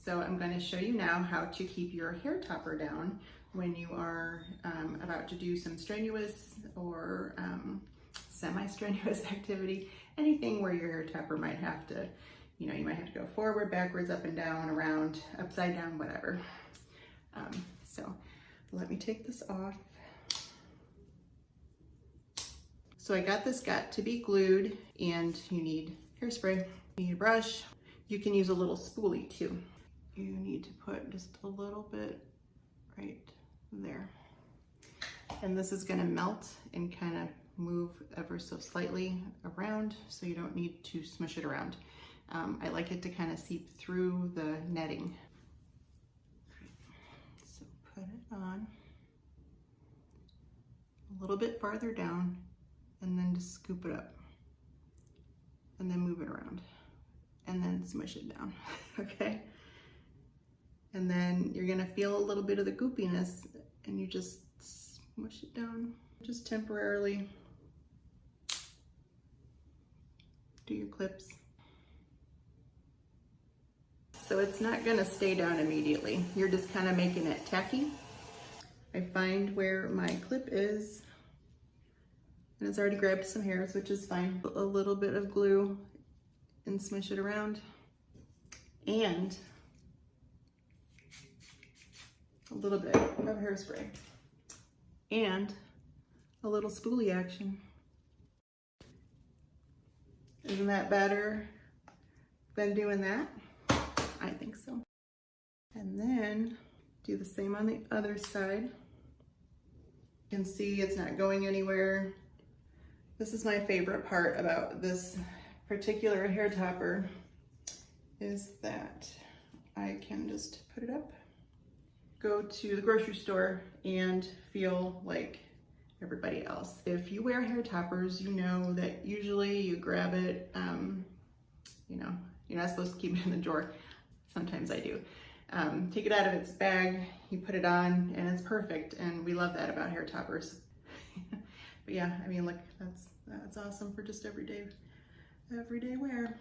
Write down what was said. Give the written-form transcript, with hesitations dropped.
So I'm going to show you now how to keep your hair topper down when you are about to do some strenuous or semi-strenuous activity, anything where your hair topper might have to, you might have to go forward, backwards, up and down, around, upside down, whatever. So let me take this off. So I got this got to be glued, and you need hairspray, you need a brush. You can use a little spoolie too. You need to put just a little bit right there. And this is gonna melt and kind of move ever so slightly around, so you don't need to smush it around. I like it to kind of seep through the netting. So put it on a little bit farther down, and then just scoop it up, and then move it around, and then smush it down, okay? And then you're gonna feel a little bit of the goopiness, and you just smush it down, just temporarily. Do your clips. So it's not gonna stay down immediately. You're just kind of making it tacky. I find where my clip is, and it's already grabbed some hairs, which is fine. A little bit of glue and smush it around. And a little bit of hairspray. And a little spoolie action. Isn't that better than doing that? I think so. And then do the same on the other side. You can see it's not going anywhere. This is my favorite part about this particular hair topper, is that I can just put it up, go to the grocery store, and feel like everybody else. If you wear hair toppers, you know that usually you grab it, you're not supposed to keep it in the drawer. Sometimes I do. Take it out of its bag, you put it on, and it's perfect. And we love that about hair toppers. But yeah, I mean, look, that's awesome for just everyday wear.